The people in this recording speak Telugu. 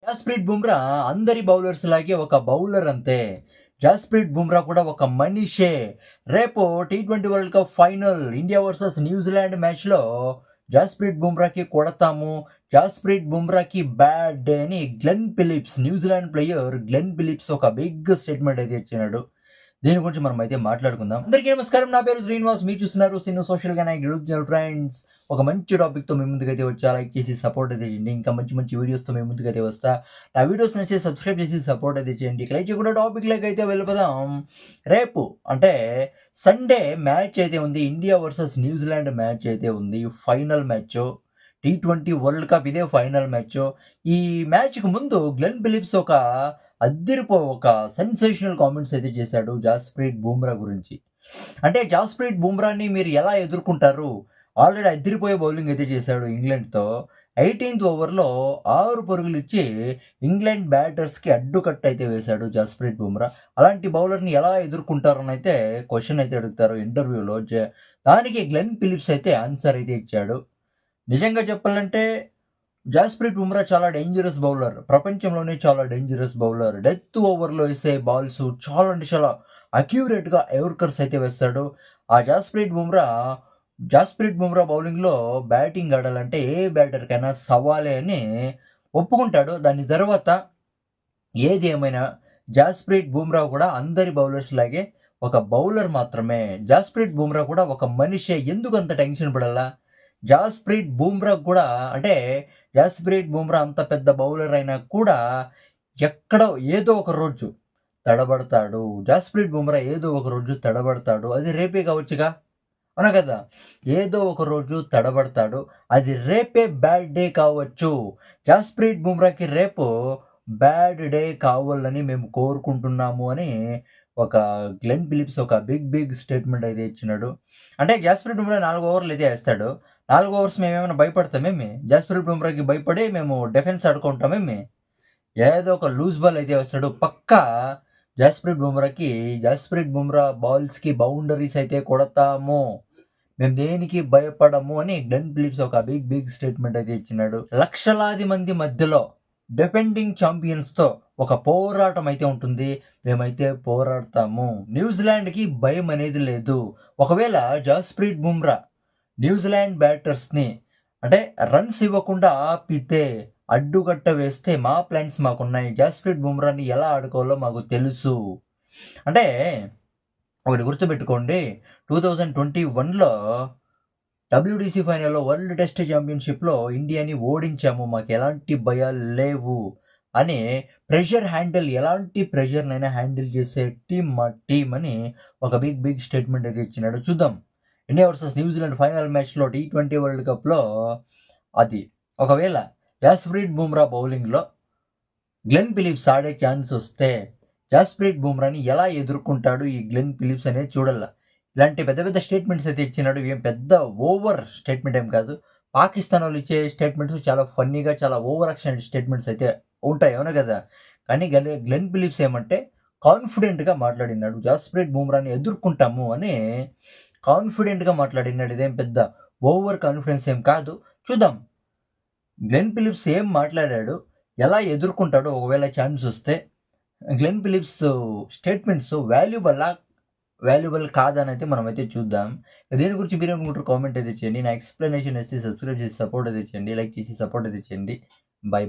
జస్ప్రీత్ బుమ్రా అందరి బౌలర్స్ లాగే ఒక బౌలర్ అంతే. జస్ప్రీత్ బుమ్రా కూడా ఒక మనిషే. రేపు T20 world cup final India versus New Zealand మ్యాచ్లో జస్ప్రీత్ బుమ్రాకి కొడతాము, జస్ప్రీత్ బుమ్రాకి బ్యాడ్ డే అని న్యూజిలాండ్ ప్లేయర్ గ్లెన్ ఫిలిప్స్ ఒక బిగ్ స్టేట్మెంట్ అయితే ఇచ్చినాడు. దీని గురించి మనం అయితే మాట్లాడుకుందాం. అందరికీ నమస్కారం, నా పేరు శ్రీనివాస్, మీరు చూస్తున్నారు సిన్ను సోషల్ గా యూట్యూబ్ ఛానల్. ఫ్రెండ్స్, ఒక మంచి టాపిక్ తో మీ ముందుకైతే వచ్చా. లైక్ చేసి సపోర్ట్ అయితే చేయండి. ఇంకా మంచి మంచి వీడియోస్ తో మీ ముందుకైతే వస్తా. నా వీడియోస్ నచ్చి సబ్స్క్రైబ్ చేసి సపోర్ట్ అయితే చేయండి. లైక్ చేయకుండా టాపిక్ లైక్ అయితే వెళ్ళిపోదాం. రేపు అంటే సండే మ్యాచ్ అయితే ఉంది, ఇండియా వర్సెస్ న్యూజిలాండ్ మ్యాచ్ అయితే ఉంది. Final match, T20 world cup ఇదే ఫైనల్ మ్యాచ్. ఈ మ్యాచ్కి ముందు గ్లెన్ ఫిలిప్స్ ఒక సెన్సేషనల్ కామెంట్స్ అయితే చేశాడు జస్ప్రీత్ బుమ్రా గురించి. అంటే జస్ప్రీత్ బుమ్రాని మీరు ఎలా ఎదుర్కొంటారు? ఆల్రెడీ అదిరిపోయే బౌలింగ్ అయితే చేశాడు ఇంగ్లాండ్తో. 18th ఓవర్లో 6 పరుగులు ఇచ్చి ఇంగ్లాండ్ బ్యాటర్స్కి అడ్డుకట్ట అయితే వేశాడు జస్ప్రీత్ బుమ్రా. అలాంటి బౌలర్ని ఎలా ఎదుర్కొంటారని అయితే క్వశ్చన్ అయితే అడుగుతారు ఇంటర్వ్యూలో. దానికి గ్లెన్ ఫిలిప్స్ అయితే ఆన్సర్ అయితే ఇచ్చాడు. నిజంగా చెప్పాలంటే జస్ప్రీత్ బుమ్రా చాలా డేంజరస్ బౌలర్, ప్రపంచంలోనే చాలా డేంజరస్ బౌలర్. డెత్ ఓవర్లో వేసే బాల్స్ చాలా అంటే చాలా అక్యూరేట్గా ఎవర్కర్స్ అయితే వేస్తాడు. ఆ జస్ప్రీత్ బుమ్రా బౌలింగ్లో బ్యాటింగ్ ఆడాలంటే ఏ బ్యాటర్కైనా సవాలే అని ఒప్పుకుంటాడు. దాని తర్వాత ఏది ఏమైనా జస్ప్రీత్ బుమ్రా కూడా అందరి బౌలర్స్ లాగే ఒక బౌలర్ మాత్రమే. జస్ప్రీత్ బుమ్రా కూడా ఒక మనిషే. ఎందుకు అంత టెన్షన్ పడాలా? జస్ప్రీత్ బుమ్రా కూడా అంటే జస్ప్రీత్ బుమ్రా అంత పెద్ద బౌలర్ అయినా కూడా ఎక్కడో ఏదో ఒక రోజు తడబడతాడు. జస్ప్రీత్ బుమ్రా ఏదో ఒక రోజు తడబడతాడు. అది రేపే కావచ్చుగా, అవునా కదా? ఏదో ఒక రోజు తడబడతాడు. అది రేపే బ్యాడ్ డే కావచ్చు. జస్ప్రీత్ బుమ్రాకి రేపు బ్యాడ్ డే కావాలని మేము కోరుకుంటున్నాము అని ఒక గ్లెన్ ఫిలిప్స్ ఒక బిగ్ స్టేట్మెంట్ అయితే ఇచ్చినాడు. అంటే జస్ప్రీత్ బుమ్రా 4 ఓవర్లు అయితే వేస్తాడు. 4 ఓవర్స్ మేమేమైనా భయపడతామేమి? జస్ప్రీత్ బుమ్రాకి భయపడి మేము డిఫెన్స్ ఆడుకుంటామేమి? ఏదో ఒక లూజ్ బాల్ అయితే వేస్తాడు పక్కా. జస్ప్రీత్ బుమ్రా బాల్స్కి బౌండరీస్ అయితే కొడతాము, మేము దేనికి భయపడము అని గ్లెన్ ఫిలిప్స్ ఒక బిగ్ స్టేట్మెంట్ అయితే ఇచ్చినాడు. లక్షలాది మంది మధ్యలో డిఫెండింగ్ ఛాంపియన్స్తో ఒక పోరాటం అయితే ఉంటుంది, మేమైతే పోరాడతాము. న్యూజిలాండ్కి భయం అనేది లేదు. ఒకవేళ జస్ప్రీత్ బుమ్రా న్యూజిలాండ్ బ్యాటర్స్ని అంటే రన్స్ ఇవ్వకుండా ఆపితే, అడ్డుగట్ట వేస్తే మా ప్లాన్స్ మాకున్నాయి. జస్ప్రీత్ బుమ్రాని ఎలా ఆడుకోవాలో మాకు తెలుసు. అంటే ఒకటి గుర్తుపెట్టుకోండి, 2021లో WDC ఫైనల్లో వరల్డ్ టెస్ట్ ఛాంపియన్షిప్లో ఇండియాని ఓడించాము, మాకు ఎలాంటి భయాలు లేవు అని ఎలాంటి ప్రెషర్నైనా హ్యాండిల్ చేసే టీం మా టీం అని ఒక బిగ్ స్టేట్మెంట్ అయితే ఇచ్చినాడు. చూద్దాం ఇండియా వర్సెస్ న్యూజిలాండ్ ఫైనల్ మ్యాచ్లో టీ20 వరల్డ్ కప్లో అది ఒకవేళ జస్ప్రీత్ బుమ్రా బౌలింగ్లో గ్లెన్ ఫిలిప్స్ ఆడే ఛాన్స్ వస్తే జస్ప్రీత్ బుమ్రాని ఎలా ఎదుర్కొంటాడు ఈ గ్లెన్ ఫిలిప్స్ అనేది చూడాల. ఇలాంటి పెద్ద స్టేట్మెంట్స్ అయితే ఇచ్చినాడు. ఏం పెద్ద ఓవర్ స్టేట్మెంట్ ఏం కాదు. పాకిస్తాన్ వాళ్ళు ఇచ్చే స్టేట్మెంట్స్ చాలా ఫన్నీగా, చాలా ఓవర్ యాక్షన్ స్టేట్మెంట్స్ అయితే ఉంటాయి, అవునా కదా? కానీ గ్లెన్ ఫిలిప్స్ ఏమంటే కాన్ఫిడెంట్గా మాట్లాడినాడు. జస్ప్రీత్ బుమ్రాని ఎదుర్కొంటాము అని కాన్ఫిడెంట్గా మాట్లాడినాడు. ఇదేం పెద్ద ఓవర్ కాన్ఫిడెన్స్ ఏం కాదు. చూద్దాం గ్లెన్ ఫిలిప్స్ ఏం మాట్లాడాడు, ఎలా ఎదుర్కొంటాడో ఒకవేళ ఛాన్స్ వస్తే. గ్లెన్ ఫిలిప్స్ స్టేట్మెంట్స్ వాల్యుబుల్ కాదని అయితే మనం అయితే చూద్దాం. దీని గురించి మీరు అనుకుంటారు కామెంట్ అయితే చేయండి. నా ఎక్స్ప్లెనేషన్ వేసి సబ్స్క్రైబ్ చేసి సపోర్ట్ అయితే చేయండి. లైక్ చేసి సపోర్ట్ అయితే చేయండి. బై.